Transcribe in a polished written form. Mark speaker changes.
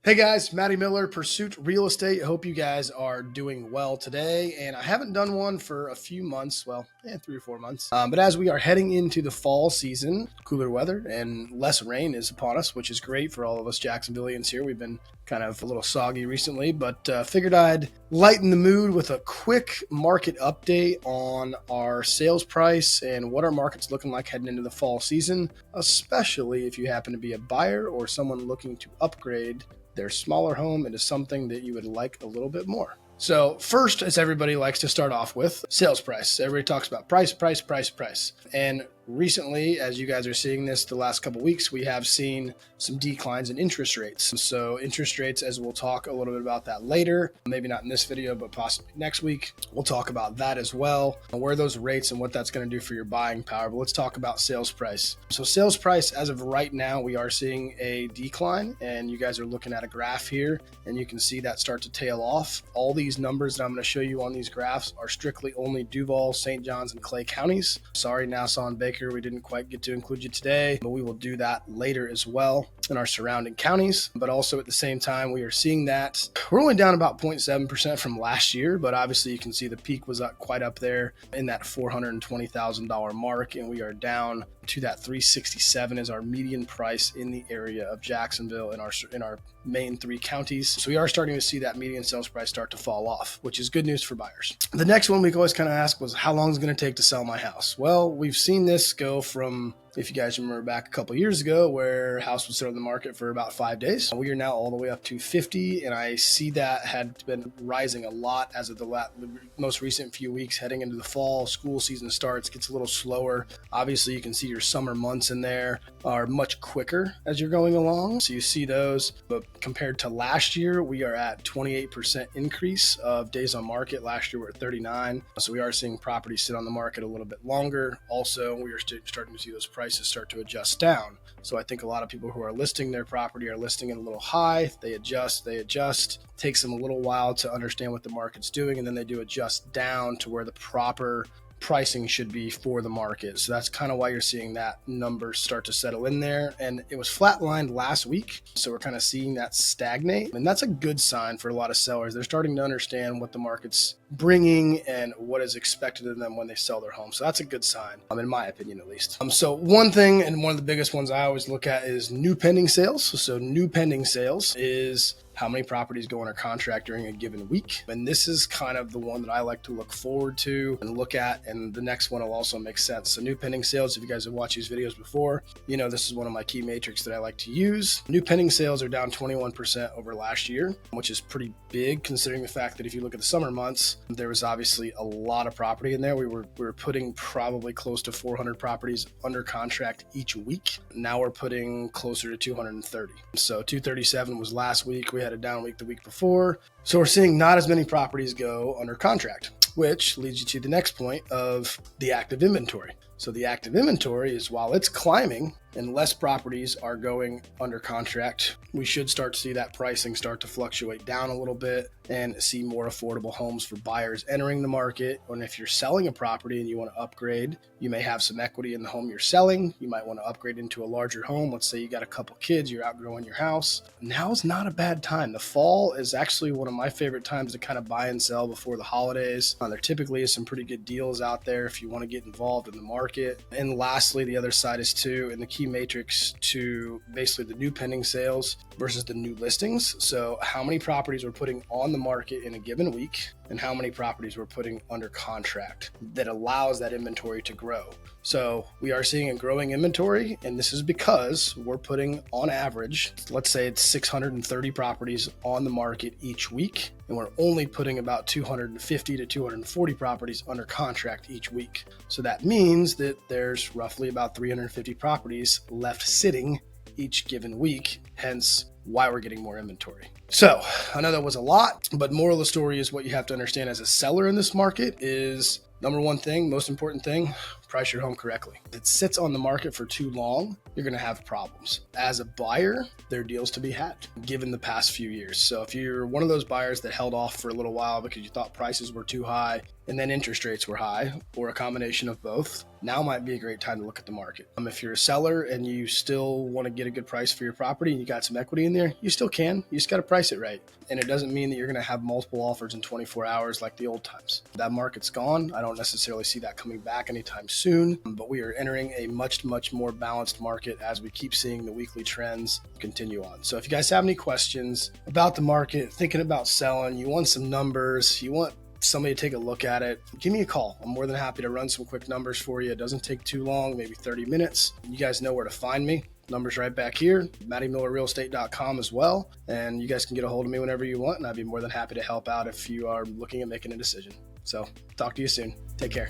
Speaker 1: Hey guys, Matty Miller, Pursuit Real Estate. Hope you guys are doing well today. And I haven't done one for a few months, 3 or 4 months. But as we are heading into the fall season, cooler weather and less rain is upon us, which is great for all of us Jacksonvillians here. We've been kind of a little soggy recently, but figured I'd lighten the mood with a quick market update on our sales price and what our market's looking like heading into the fall season, especially if you happen to be a buyer or someone looking to upgrade their smaller home into something that you would like a little bit more. So first, as everybody likes to start off with, sales price. Everybody talks about price. And recently, as you guys are seeing this the last couple of weeks, we have seen some declines in interest rates. So interest rates, as we'll talk a little bit about that later, maybe not in this video, but possibly next week, we'll talk about that as well, where those rates and what that's going to do for your buying power. But let's talk about sales price. So sales price, as of right now, we are seeing a decline, and you guys are looking at a graph here, and you can see that start to tail off. All these numbers that I'm going to show you on these graphs are strictly only Duval, St. Johns, and Clay counties. Sorry, Nassau and Baker, we didn't quite get to include you today, but we will do that later as well in our surrounding counties. But also at the same time, we are seeing that we're only down about 0.7% from last year, but obviously you can see the peak was quite up there in that $420,000 mark, and we are down to that $367 is our median price in the area of Jacksonville in our main 3 counties. So we are starting to see that median sales price start to fall off, which is good news for buyers. The next one we always kind of ask was, how long is it going to take to sell my house? Well, we've seen this go from, if you guys remember back a couple of years ago, where a house was sit on the market for about 5 days. We are now all the way up to 50, and I see that had been rising a lot as of the most recent few weeks heading into the fall. School season starts, gets a little slower. Obviously, you can see your summer months in there are much quicker as you're going along. So you see those, but compared to last year, we are at 28% increase of days on market. Last year, we were at 39. So we are seeing properties sit on the market a little bit longer. Also, we are starting to see those prices start to adjust down. So I think a lot of people who are listing their property are listing it a little high. They adjust. Takes them a little while to understand what the market's doing, and then they do adjust down to where the proper pricing should be for the market. So that's kind of why you're seeing that number start to settle in there. And it was flatlined last week. So we're kind of seeing that stagnate. And that's a good sign for a lot of sellers. They're starting to understand what the market's bringing and what is expected of them when they sell their home. So that's a good sign, in my opinion, at least. So one thing, and one of the biggest ones I always look at, is new pending sales. So new pending sales is how many properties go under contract during a given week. And this is kind of the one that I like to look forward to and look at. And the next one will also make sense. So new pending sales, if you guys have watched these videos before, you know this is one of my key metrics that I like to use. New pending sales are down 21% over last year, which is pretty big considering the fact that if you look at the summer months, there was obviously a lot of property in there. We were putting probably close to 400 properties under contract each week. Now we're putting closer to 230. So 237 was last week. We had a down week the week before. So we're seeing not as many properties go under contract, which leads you to the next point of the active inventory. So the active inventory is, while it's climbing and less properties are going under contract, we should start to see that pricing start to fluctuate down a little bit and see more affordable homes for buyers entering the market. And if you're selling a property and you want to upgrade, you may have some equity in the home you're selling. You might want to upgrade into a larger home. Let's say you got a couple kids, you're outgrowing your house. Now is not a bad time. The fall is actually one of my favorite times to kind of buy and sell before the holidays. There typically is some pretty good deals out there if you want to get involved in the market. And lastly, the other side is too, and the key matrix to basically the new pending sales versus the new listings. So how many properties we're putting on the market in a given week and how many properties we're putting under contract that allows that inventory to grow. So we are seeing a growing inventory, and this is because we're putting on average, let's say it's 630 properties on the market each week, and we're only putting about 250 to 240 properties under contract each week. So that means that there's roughly about 350 properties left sitting each given week, hence why we're getting more inventory. So I know that was a lot, but moral of the story is what you have to understand as a seller in this market is, number one thing, most important thing, price your home correctly. If it sits on the market for too long, you're going to have problems. As a buyer, there are deals to be had given the past few years. So if you're one of those buyers that held off for a little while because you thought prices were too high and then interest rates were high, or a combination of both, now might be a great time to look at the market. If you're a seller and you still want to get a good price for your property and you got some equity in there, you still can. You just got to price it right. And it doesn't mean that you're going to have multiple offers in 24 hours like the old times. That market's gone. I don't necessarily see that coming back anytime soon, but we are entering a much more balanced market as we keep seeing the weekly trends continue on. So if you guys have any questions about the market, thinking about selling, you want some numbers, you want somebody to take a look at it, give me a call. I'm more than happy to run some quick numbers for you. It doesn't take too long, maybe 30 minutes. You guys know where to find me. Numbers right back here, MattyMillerRealEstate.com as well. And you guys can get a hold of me whenever you want, and I'd be more than happy to help out if you are looking at making a decision. So talk to you soon. Take care.